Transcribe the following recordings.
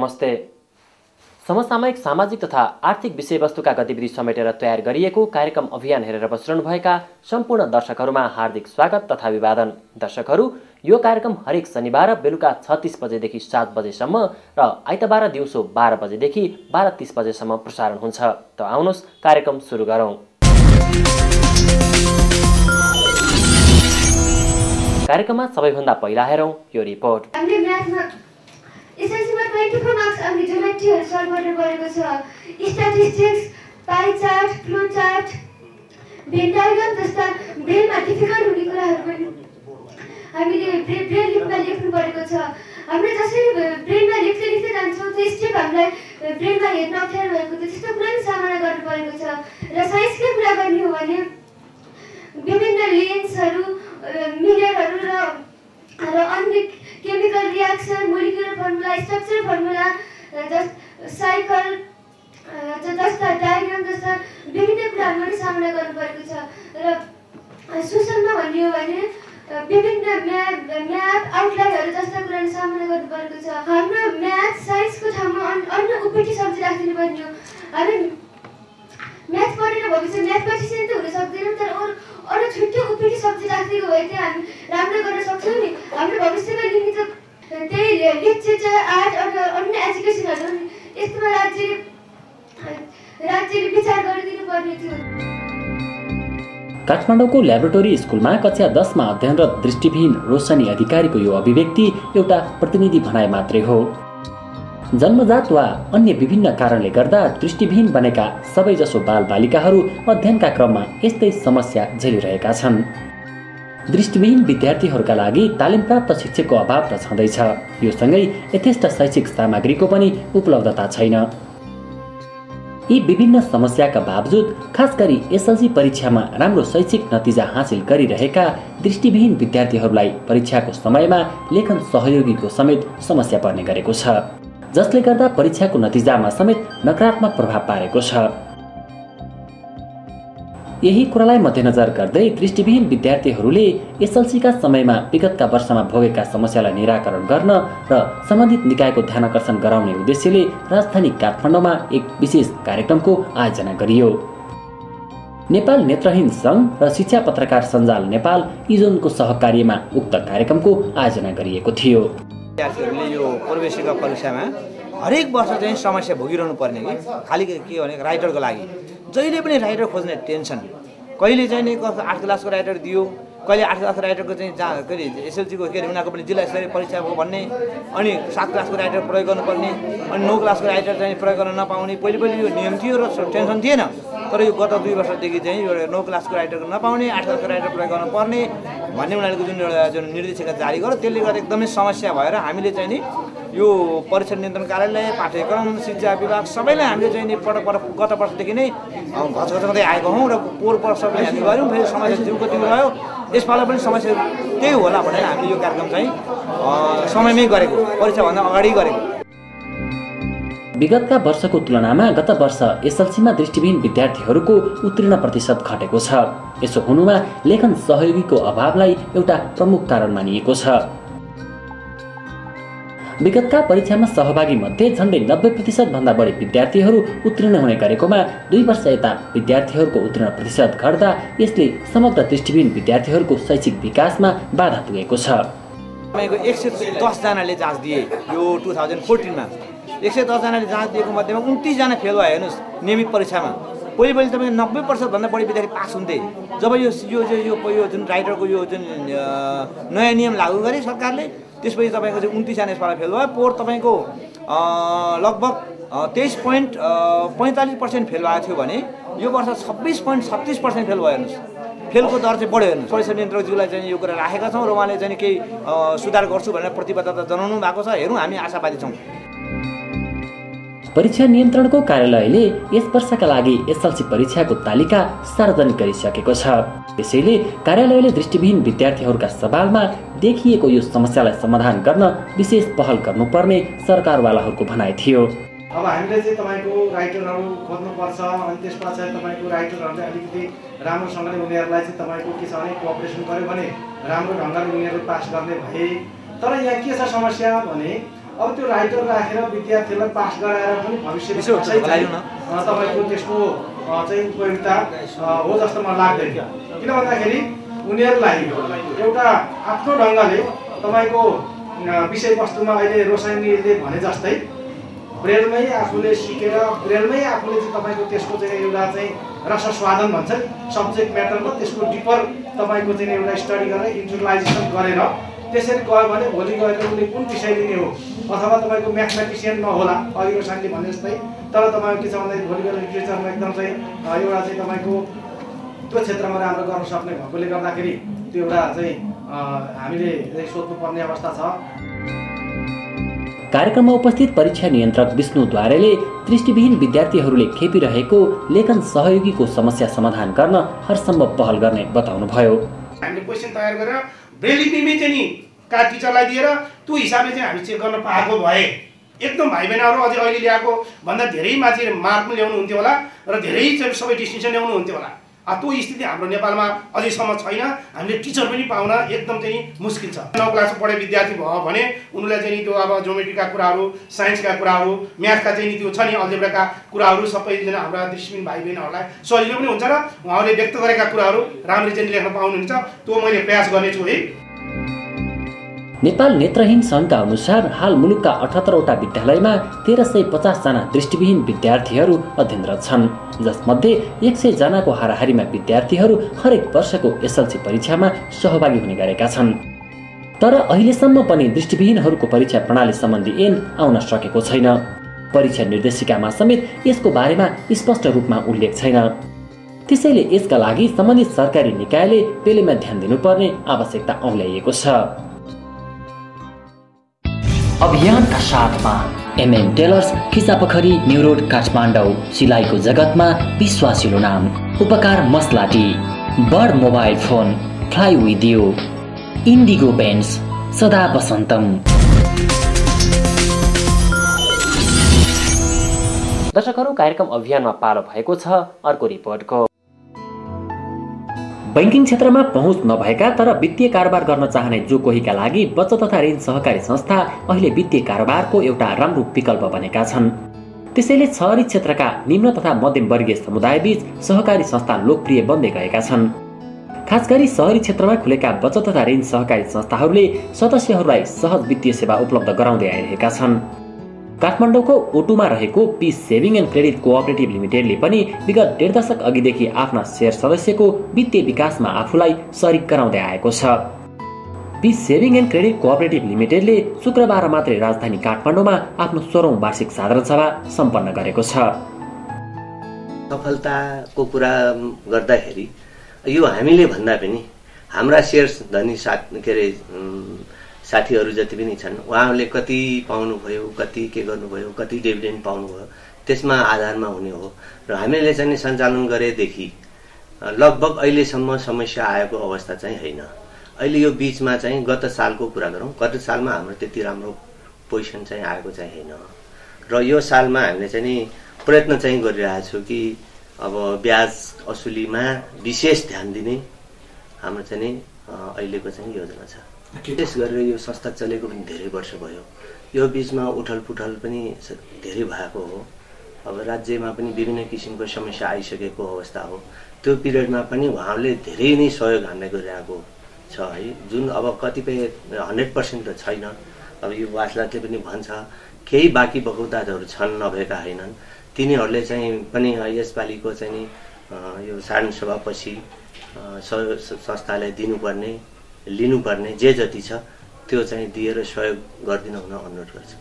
नमस्ते। समसामयिक सामाजिक तथा आर्थिक विषयवस्तुका गतिविधि समेटेर तयार गरिएको कार्यक्रम अभियान हेरेर बसिरहनुभएका सम्पूर्ण दर्शकहरूमा हार्दिक स्वागत तथा अभिवादन। दर्शकहरू, यो कार्यक्रम हरेक शनिबार बेलुका 6:30 बजेदेखि 7 बजेसम्म र आइतबार दिउँसो 12 बजेदेखि 12:30 बजेसम्म प्रसारण हुन्छ। त आउनुहोस् कार्यक्रम सुरु गरौँ। कार्यक्रममा सबैभन्दा पहिला हेरौँ यो रिपोर्ट। एसएलसीमा 24 मार्क्स आउने ज्योमेट्रीहरू सल्भ गर्नु परेको छ। Statistics, pie chart, flow chart, van diagram जस्ता ब्रेनमा डिफिकल्ट हुने कुराहरू पनि हामीले ब्रेन लिपमा लेख्नु परेको छ। हामीले जसरी ब्रेनमा लेख्दै जान्छौँ त्यो स्टेप हामीलाई ब्रेनमा हेर्न अप्ठ्यारो भएको त्यस्तो कुरा पनि सामना गर्नु परेको छ। र साइन्सकै कुरा गर्ने हो भने विभिन्न लेन्सहरू, मिररहरू र अन्य chemical reaction, molecular formula, structure formula, cycle जस्ता डायग्राम जस्ता विभिन्न कुराहरू पनि सामना गर्नु परेको छ। र सोसलमा भन्ने हो भने विभिन्न म्याप, आउटलाइनहरू जस्ता कुराहरू सामना गर्नु परेको छ। हाम्रो म्याथ, साइन्सको ठाउँमा अन्य उपेटी सब्जेक्ट राखिदिनु पर्ने हो। हामी म्याथ पढेर भविष्य म्याथमेटिसियन त हुन सक्दैनौँ, तर अरू छुट्टै उपेटी सब्जेक्ट राखिदिएको भए चाहिँ हामी राम्रो गर्न सक्छौँ नि। हाम्रो भविष्यमा लिने त त्यही लिटरेचर, आर्ट, अन्य एजुकेसनहरू यस्तोमा राज्यले विचार गरिदिनु पर्ने थियो। काठमाडौँको ल्याबोरेटरी स्कुलमा कक्षा 10 मा अध्ययनरत दृष्टिविहीन रोशनी अधिकारीको यो अभिव्यक्ति एउटा प्रतिनिधि भनाइ मात्रै हो। जन्मजात वा अन्य विभिन्न कारणले गर्दा दृष्टिविहीन बनेका सबैजसो बालबालिकाहरू अध्ययनका क्रममा यस्तै समस्या झेलिरहेका छन्। दृष्टिविहीन विद्यार्थीहरूका लागि तालिमप्राप्त शिक्षकको अभाव त छँदैछ, यो सँगै यथेष्ट शैक्षिक सामग्रीको पनि उपलब्धता छैन। यी विभिन्न समस्याका बावजुद खास गरी एसएलसी परीक्षामा राम्रो शैक्षिक नतिजा हासिल गरिरहेका दृष्टिविहीन विद्यार्थीहरूलाई परीक्षाको समयमा लेखन सहयोगीको समेत समस्या पर्ने गरेको छ, जसले गर्दा परीक्षाको नतिजामा समेत नकारात्मक प्रभाव पारेको छ। यही कुरालाई मध्यनजर गर्दै दृष्टिविहीन विद्यार्थीहरूले एसएलसीका समयमा विगतका वर्षमा भोगेका समस्यालाई निराकरण गर्न र सम्बन्धित निकायको ध्यानकर्षण गराउने उद्देश्यले राजधानी काठमाडौँमा एक विशेष कार्यक्रमको आयोजना गरियो। नेपाल नेत्रहीन सङ्घ र शिक्षा पत्रकार सञ्जाल नेपाल इजोनको सहकार्यमा उक्त कार्यक्रमको आयोजना गरिएको थियो। विद्यार्थीहरूले यो प्रवेशिका परीक्षामा हरेक वर्ष चाहिँ समस्या भोगिरहनु पर्ने कि खालि के भने राइटरको लागि जहिले पनि राइटर खोज्ने टेन्सन। कहिले चाहिँ नि 8 क्लासको राइटर दियो, कहिले 8 क्लासको राइटरको चाहिँ कहिले एसएलसीको के अरे उनीहरूको पनि जिल्ला स्तरीय परीक्षा हो भन्ने, अनि 7 क्लासको राइटर प्रयोग गर्नुपर्ने, अनि 9 क्लासको राइटर चाहिँ प्रयोग गर्न नपाउने। पहिले यो नियम थियो र टेन्सन थिएन, तर यो गत 2 वर्षदेखि चाहिँ यो 9 क्लासको राइटर नपाउने, 8 क्लासको राइटर प्रयोग गर्नुपर्ने भन्ने उनीहरूको जुन निर्देशिका जारी गर्यो, त्यसले गर्दा एकदमै समस्या भएर हामीले चाहिँ नि यो परीक्षा नियन्त्रण कार्यालय, पाठ्यक्रम, शिक्षा विभाग सबैलाई हामीले चाहिँ नि गत वर्षदेखि नै घचघचाउँदै आएको हौँ र पोहोर वर्ष पनि हामी गऱ्यौँ। फेरि समस्या जिउको त्यो रह्यो, यसपालि पनि समस्या त्यही होला भनेर हामीले यो कार्यक्रम चाहिँ समयमै गरेको, परीक्षाभन्दा अगाडि गरेको। विगतका वर्षको तुलनामा गत वर्ष एसएलसीमा दृष्टिविहीन विद्यार्थीहरूको उत्तीर्ण प्रतिशत घटेको छ। यसो हुनुमा लेखन सहयोगीको अभावलाई एउटा प्रमुख कारण मानिएको छ। विगतका परीक्षामा सहभागी मध्ये झन्डै 90% भन्दा बढी विद्यार्थीहरू उत्तीर्ण हुने गरेकोमा 2 वर्ष यता विद्यार्थीहरूको उत्तीर्ण प्रतिशत घट्दा यसले समग्र दृष्टिविहीन विद्यार्थीहरूको शैक्षिक विकासमा बाधा पुगेको छ। तपाईँको 110 जनाले जाँच दिए यो 2014 मा। 110 जनाले जाँच दिएको मध्येमा 29 जना फेल भयो हेर्नुहोस् नियमित परीक्षामा। पहिले तपाईँको 90% भन्दा बढी विद्यार्थी पास हुन्थे। जब यो जुन राइटरको यो जुन नयाँ नियम लागू गरे सरकारले, त्यसपछि तपाईँको चाहिँ 29 जना यसपालि फेल भयो। पोहोर तपाईँको लगभग 23.45% फेल भएको थियो भने यो वर्ष 26.36% फेल भयो हेर्नुहोस्। फेलको दर चाहिँ बढ्यो हेर्नुहोस्। परीक्षा नियन्त्रकज्यूलाई चाहिँ यो कुरा राखेका छौँ र उहाँले चाहिँ केही सुधार गर्छु भनेर प्रतिबद्धता जनाउनु भएको छ। हेरौँ, हामी आशावादी छौँ। परीक्षा नियन्त्रणको कार्यालयले यस वर्षका लागि एसएलसी परीक्षाको तालिका सार्वजनिक गरिसकेको छ। त्यसैले कार्यालयले दृष्टिविहीन विद्यार्थीहरूका सवालमा देखिएको यो समस्यालाई समाधान गर्न विशेष पहल गर्नुपर्ने सरकारवालाहरूको भनाइ थियो। अब हामीले चाहिँ तपाईको राइटरहरू खोज्नुपर्छ, अनि त्यसपछि तपाईको राइटरहरूले अलिकति राम्रोसँगले उनीहरूलाई चाहिँ तपाईको के छ भने कोअपरेसन गर्यो भने राम्रो ढङ्गले उनीहरूले पास गर्ने भए। तर यहाँ के छ समस्या भने अब त्यो राइटर राखेर विद्यार्थीलाई पास गराएर पनि भविष्यमा तपाईँको त्यसको चाहिँ उपयोगिता हो जस्तो मलाई लाग्दैन। किन भन्दाखेरि उनीहरूलाई एउटा आफ्नो ढङ्गले तपाईँको विषयवस्तुमा अहिले रोशनीले भने जस्तै ब्रेलमै आफूले सिकेर ब्रेलमै आफूले चाहिँ तपाईँको त्यसको चाहिँ एउटा चाहिँ रसस्वादन भन्छ नि सब्जेक्ट म्याटरमा त्यसको डिपर तपाईँको चाहिँ एउटा स्टडी गरेर इन्टरलाइजेसन गरेर त्यसरी गयो भने भोलि गएर उसले कुन विषय लिने हो अथवा तपाईँको म्याथमेटिसियन नहोला अघि रोशनीले भने जस्तै तर तपाईँको के छ भन्दाखेरि भोलि गएर लिटरेचरमा एकदम चाहिँ एउटा चाहिँ तपाईँको त्यो क्षेत्रमा राम्रो गर्न सक्ने भएकोले गर्दाखेरि त्यो एउटा चाहिँ हामीले सोध्नुपर्ने अवस्था छ। कार्यक्रममा उपस्थित परीक्षा नियन्त्रक विष्णुद्वारेले दृष्टिविहीन विद्यार्थीहरूले खेपिरहेको लेखन सहयोगीको समस्या समाधान गर्न हरसम्भव पहल गर्ने बताउनुभयो। हामीले क्वेसन तयार गरेर ब्रेल लिपिमै चाहिँ नि का टिचरलाई दिएर त्यो हिसाबले चाहिँ हामी चेक गर्न पाएको भए एकदम भाइ बहिनीहरू अझै अहिले ल्याएको भन्दा धेरै माथि मार्क पनि ल्याउनु हुन्थ्यो होला र धेरै चाहिँ सबै डिस्टिङ्सन ल्याउनु हुन्थ्यो होला। त्यो स्थिति हाम्रो नेपालमा अझैसम्म छैन। हामीले टिचर पनि पाउन एकदम चाहिँ मुस्किल छ। 9 क्लासमा पढे विद्यार्थी भयो भने उनीहरूलाई चाहिँ त्यो अब ज्योमेट्रीका कुराहरू साइन्सका कुराहरू म्याथका चाहिँ त्यो छ नि अल्जेब्राका कुराहरू सबैजना हाम्रा दृष्टिहीन भाइ बहिनीहरूलाई सजिलो पनि हुन्छ र उहाँहरूले व्यक्त गरेका कुराहरू राम्ररी चाहिँ लेख्न पाउनुहुन्छ। त्यो मैले प्रयास गर्नेछु है। नेपाल नेत्रहीन सङ्घका अनुसार हाल मुलुकका 78वटा विद्यालयमा 1350 जना दृष्टिविहीन विद्यार्थीहरू अध्ययनरत छन्, जसमध्ये 100 जनाको हाराहारीमा विद्यार्थीहरू हरेक वर्षको एसएलसी परीक्षामा सहभागी हुने गरेका छन्। तर अहिलेसम्म पनि दृष्टिविहीनहरूको परीक्षा प्रणाली सम्बन्धी ऐन आउन सकेको छैन। परीक्षा निर्देशिकामा समेत यसको बारेमा स्पष्ट रूपमा उल्लेख छैन। त्यसैले यसका लागि सम्बन्धित सरकारी निकायले पेलेमा ध्यान दिनुपर्ने आवश्यकता औल्याइएको छ। अभियानका साथमा MM tailors, Khichapokhari, New Road, Kathmandu. सिलाइको जगतमा विश्वासिलो नाम। Upakar masala tea, Bird mobile phone, fly with you, Indigo paints, Sada Vasantam. दर्शकहरू, कार्यक्रम अभियानमा पालो भएको छ अर्को रिपोर्टको। बैंकिङ क्षेत्रमा पहुँच नभएका तर वित्तीय कारोबार गर्न चाहने जो कोहीका लागि बचत तथा ऋण सहकारी संस्था अहिले वित्तीय कारोबारको एउटा राम्रो विकल्प बनेका छन्। त्यसैले शहरी क्षेत्रका निम्न तथा मध्यम वर्गीय समुदायबीच सहकारी संस्था लोकप्रिय बन्दै गएका छन्। खास गरी शहरी क्षेत्रमा खुलेका बचत तथा ऋण सहकारी संस्थाहरूले सदस्यहरूलाई सहज वित्तीय सेवा उपलब्ध गराउँदै आइरहेका छन्। काठमाडौँको ओटुमा रहेको peace saving and credit cooperative लिमिटेडले पनि विगत 1.5 दशक अघिदेखि आफ्ना शेयर सदस्यको वित्तीय विकासमा आफूलाई सरिक गराउँदै आएको छ। Peace saving and credit cooperative लिमिटेडले शुक्रबार मात्रै राजधानी काठमाडौँमा आफ्नो 16औं वार्षिक साधारण सभा सम्पन्न गरेको छ। सफलताको कुरा गर्दाखेरि यो हामीले भन्दा पनि हाम्रा शेयर धनी साथीहरू जति पनि छन् उहाँहरूले कति पाउनुभयो, कति के गर्नुभयो, कति डिभिडेन्ड पाउनुभयो त्यसमा आधारमा हुने हो। र हामीले चाहिँ सञ्चालन गरेदेखि लगभग अहिलेसम्म समस्या आएको अवस्था चाहिँ होइन। अहिले यो बीचमा चाहिँ गत सालको कुरा गरौँ, गत सालमा हाम्रो त्यति राम्रो पोजिसन चाहिँ आएको चाहिँ होइन। र यो सालमा हामीले चाहिँ प्रयत्न चाहिँ गरिरहेछौँ कि अब ब्याज असुलीमा विशेष ध्यान दिने हाम्रो चाहिँ अहिलेको चाहिँ योजना छ। विशेष गरेर यो संस्था चलेको पनि धेरै वर्ष भयो। यो बीचमा उठल पुठल पनि धेरै भएको हो। अब राज्यमा पनि विभिन्न किसिमको समस्या आइसकेको अवस्था हो। त्यो पिरियडमा पनि उहाँहरूले धेरै नै सहयोग हामीलाई गरिरहेको छ है, जुन अब कतिपय 100% त छैन। अब यो वासलाले पनि भन्छ केही बाँकी बगौताहरू छन्, नभएका होइनन्। तिनीहरूले चाहिँ पनि यसपालिको चाहिँ यो साधारण सभापछि संस्थालाई दिनुपर्ने लिनुपर्ने जे जति छ त्यो चाहिँ दिएर सहयोग गरिदिन हुन अनुरोध गर्छु।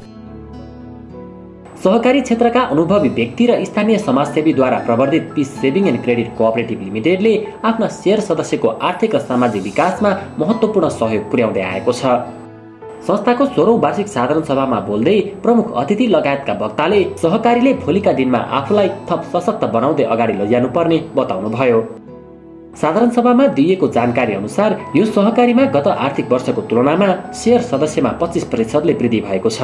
सहकारी क्षेत्रका अनुभवी व्यक्ति र स्थानीय समाजसेवीद्वारा प्रवर्धित peace saving and credit cooperative लिमिटेडले आफ्ना शेयर सदस्यको आर्थिक र सामाजिक विकासमा महत्त्वपूर्ण सहयोग पुर्याउँदै आएको छ। संस्थाको 16औं वार्षिक साधारण सभामा बोल्दै प्रमुख अतिथि लगायतका वक्ताले सहकारीले भोलिका दिनमा आफूलाई थप सशक्त बनाउँदै अगाडि लैजानुपर्ने बताउनुभयो। साधारण सभामा दिइएको जानकारी अनुसार यो सहकारीमा गत आर्थिक वर्षको तुलनामा शेयर सदस्यमा 25%ले वृद्धि भएको छ।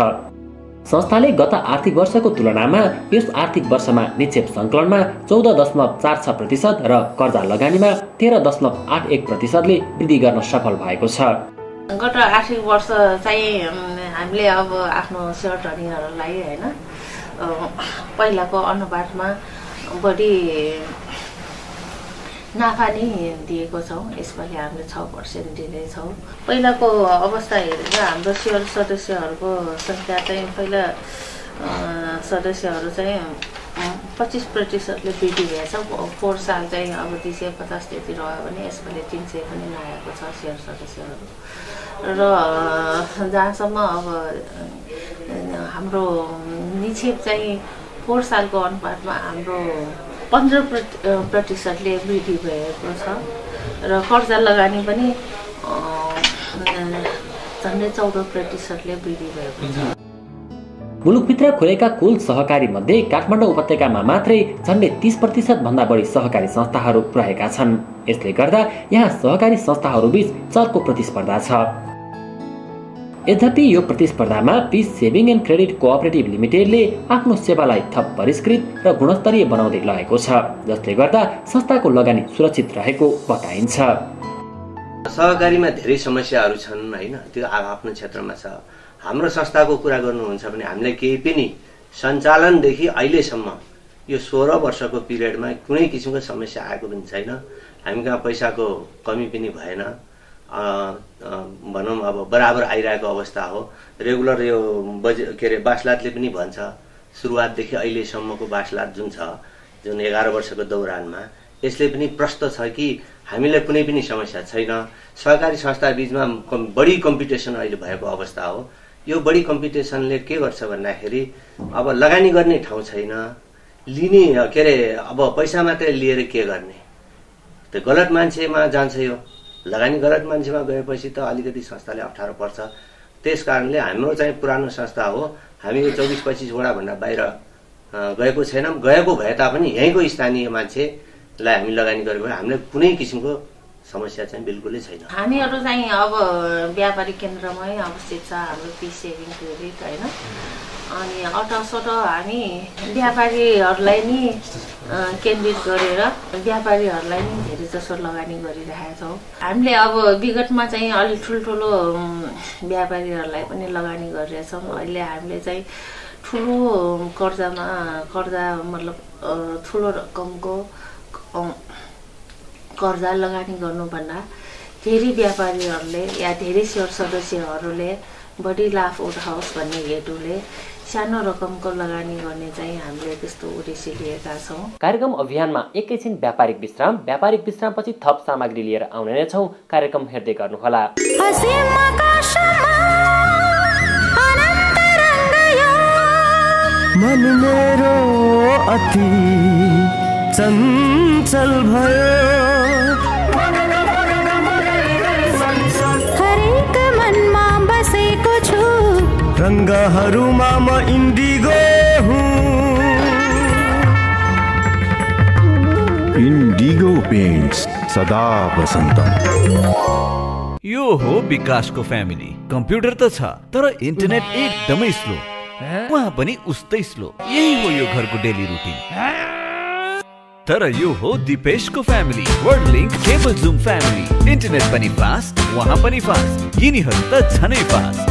संस्थाले गत आर्थिक वर्षको तुलनामा यस आर्थिक वर्षमा निक्षेप सङ्कलनमा 14.46% र कर्जा लगानीमा 13.81%ले वृद्धि गर्न सफल भएको छ। गत आर्थिक वर्ष चाहिँ हामीले अब आफ्नो सेयर धनीहरूलाई होइन पहिलाको अनुपातमा बढी नाफा नै दिएको छौँ। यसपालि हामीले 6% दिँदैछौँ। पहिलाको अवस्था हेरेर हाम्रो सेयर सदस्यहरूको सङ्ख्या चाहिँ पहिला सदस्यहरू चाहिँ 25%ले वृद्धि भएछ। 4 साल चाहिँ अब 250 त्यति रह्यो भने यसपालि 300 पनि नआएको छ सेयर सदस्यहरू। र जहाँसम्म अब हाम्रो निक्षेप चाहिँ 4 सालको अनुपातमा हाम्रो 15%ले वृद्धि भएको छ र कर्जा लगानी पनि झन्डै 14%ले वृद्धि भएको छ। मुलुकभित्र खुलेका कुल सहकारी मध्ये काठमाडौँ उपत्यकामा मात्रै झन्डै 30% भन्दा बढी सहकारी संस्थाहरू रहेका छन्। यसले गर्दा यहाँ सहकारी संस्थाहरूबीच चर्को प्रतिस्पर्धा छ। यद्यपि यो प्रतिस्पर्धामा peace saving and credit cooperative लिमिटेडले आफ्नो सेवालाई थप परिष्कृत र गुणस्तरीय बनाउँदै लगेको छ, जसले गर्दा संस्थाको लगानी सुरक्षित रहेको बताइन्छ। सहकारीमा धेरै समस्याहरू छन् हैन, त्यो आफ्नो क्षेत्रमा छ। हाम्रो संस्थाको कुरा गर्नुहुन्छ भने हामीले केही पनि सञ्चालनदेखि अहिलेसम्म यो 16 वर्षको पिरियडमा कुनै किसिमको समस्या आएको पनि छैन। हामी कहाँ पैसाको कमी पनि भएन, भनौँ अब बराबर आइरहेको अवस्था हो। रेगुलर यो बासलातले पनि भन्छ सुरुवातदेखि अहिलेसम्मको बासलात जुन छ, जुन 11 वर्षको दौरानमा, यसले पनि प्रष्ट छ कि हामीलाई कुनै पनि समस्या छैन। सहकारी संस्था बीचमा बढी कम्पिटिसन अहिले भएको अवस्था हो। यो बढी कम्पिटिसनले के गर्छ भन्दाखेरि अब लगानी गर्ने ठाउँ छैन, लिने अब पैसा मात्रै लिएर के गर्ने, त्यो गलत मान्छेमा जान्छ। यो लगानी गलत मान्छेमा गएपछि त अलिकति संस्थाले अप्ठ्यारो पर्छ। त्यस कारणले हाम्रो चाहिँ पुरानो संस्था हो, हामी 24-25 वटा भन्दा बाहिर गएको छैनौँ। गएको भए तापनि यहीँको स्थानीय मान्छेलाई हामी लगानी गरेको भए हामीलाई कुनै किसिमको समस्या चाहिँ बिल्कुलै छैन। हामीहरू चाहिँ अब व्यापारिक केन्द्रमै अवस्थित छ हाम्रो पिस सेभिङ क्रेडिट होइन। अनि अटोसटो हामी व्यापारीहरूलाई नि केन्द्रित गरेर व्यापारीहरूलाई नि धेरै जसो लगानी गरिरहेका छौँ। हामीले अब विगतमा चाहिँ अलि ठुल्ठुलो व्यापारीहरूलाई पनि लगानी गरिरहेछौँ। अहिले हामीले चाहिँ ठुलो कर्जा मतलब ठुलो रकमको कर्जा लगानी गर्नुभन्दा धेरै व्यापारीहरूले या धेरै सेयर सदस्यहरूले बढी लाभ उठाओस् भन्ने हेतुले सानो रकमको लगानी गर्ने चाहिँ हामीले त्यस्तो उद्देश्य लिएका छौँ। कार्यक्रम अभियानमा एकैछिन व्यापारिक विश्रामपछि थप सामग्री लिएर आउने नै छौँ। कार्यक्रम हेर्दै गर्नुहोला। मन मेरो अति चञ्चल भयो, हरेक मनमा बसेको छु, रङ्गहरूमा म इन्डिगो हुँ। इन्डिगो पेन्ट्स सदा बसन्तम। यो हो विकासको फ्यामिली। कम्प्युटर त छ तर इन्टरनेट एकदमै स्लो, वहाँ पनि उस्तै स्लो। यही हो यो घरको डेली रुटिन। तर यो हो दिपेशको family, World Link cable zoom family. Internet पनि फास्ट, वहाँ पनि फास्ट, यिनीहरू त झनै फास्ट।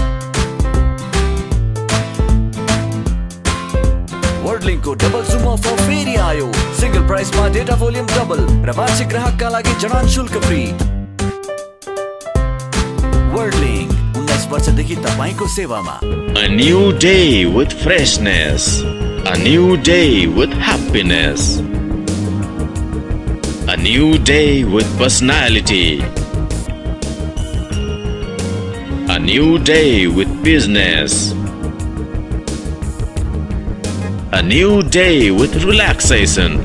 वर्ल्ड लिंकको डबल जुम अफर फेरि आयो। सिंगल प्राइसमा डेटा भोल्युम डबल र वार्षिक ग्राहकका लागि जडान शुल्क फ्री। वर्ल्ड लिंक 19 वर्षदेखि तपाईको सेवामा। A new day with freshness, a new day with happiness, a new day with personality, a new day with business, a new day with relaxation.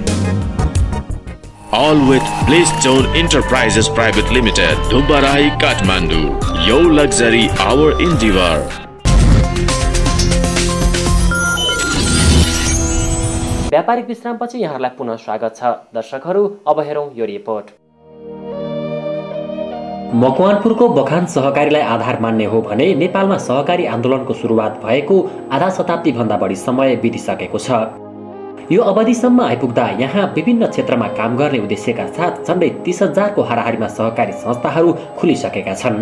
All with Blissstone Enterprises Private Limited, Dhumbarai, Kathmandu. Your luxury, our endeavor. व्यापारिक विश्रामपछि यहाँहरूलाई पुनः स्वागत छ। दर्शकहरू, अब हेरौँ यो report. मकवानपुरको बखान सहकारीलाई आधार मान्ने हो भने नेपालमा सहकारी आन्दोलनको सुरुवात भएको आधा शताब्दी भन्दा बढी समय बितिसकेको छ। यो अवधिसम्म आइपुग्दा यहाँ विभिन्न क्षेत्रमा काम गर्ने उद्देश्यका साथ झन्डै 30,000 को हाराहारीमा सहकारी संस्थाहरू खुलिसकेका छन्।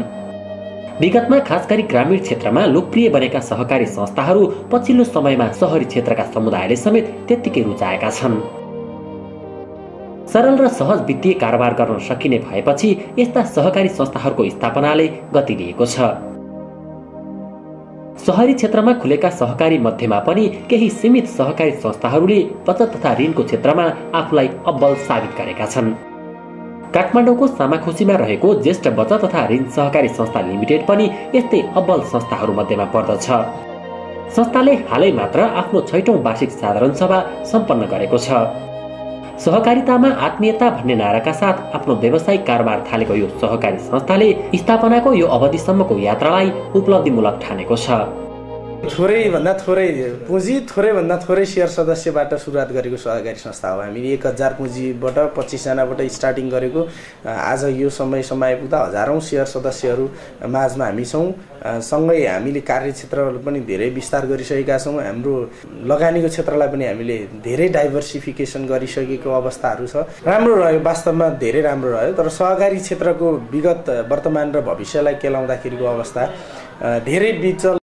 विगतमा खास गरी ग्रामीण क्षेत्रमा लोकप्रिय बनेका सहकारी संस्थाहरू पछिल्लो समयमा शहरी क्षेत्रका समुदायले समेत त्यत्तिकै रुचाएका छन्। सरल र सहज वित्तीय कारोबार गर्न सकिने भएपछि यस्ता सहकारी संस्थाहरूको स्थापनाले गति लिएको छ। शहरी क्षेत्रमा खुलेका सहकारी मध्येमा पनि केही सीमित सहकारी संस्थाहरूले बचत तथा ऋणको क्षेत्रमा आफूलाई अब्बल साबित गरेका छन्। काठमाडौँको सामाखुसीमा रहेको ज्येष्ठ बचत तथा ऋण सहकारी संस्था लिमिटेड पनि यस्तै अब्बल संस्थाहरू मध्येमा पर्दछ। संस्थाले हालै मात्र आफ्नो 6औं वार्षिक साधारण सभा सम्पन्न गरेको छ। सहकारितामा आत्मीयता भन्ने नाराका साथ आफ्नो व्यावसायिक कारोबार थालेको यो सहकारी संस्थाले स्थापनाको यो अवधिसम्मको यात्रालाई उपलब्धिमूलक ठानेको छ। थोरै भन्दा थोरै पुँजी, थोरै भन्दा थोरै शेयर सदस्यबाट सुरुवात गरेको सहकारी संस्था हो। हामीले 1000 पुँजीबाट 25 जनाबाट स्टार्टिङ गरेको आज यो समयसम्म आइपुग्दा हजारौं शेयर सदस्यहरू माझमा हामी छौँ। सँगै हामीले कार्यक्षेत्रहरू पनि धेरै विस्तार गरिसकेका छौँ। हाम्रो लगानीको क्षेत्रलाई पनि हामीले धेरै डाइभर्सिफिकेसन गरिसकेको अवस्थाहरू छ। राम्रो रह्यो, वास्तवमा धेरै राम्रो रह्यो। तर सहकारी क्षेत्रको विगत, वर्तमान र भविष्यलाई केलाउँदाखेरिको अवस्था धेरै बिचल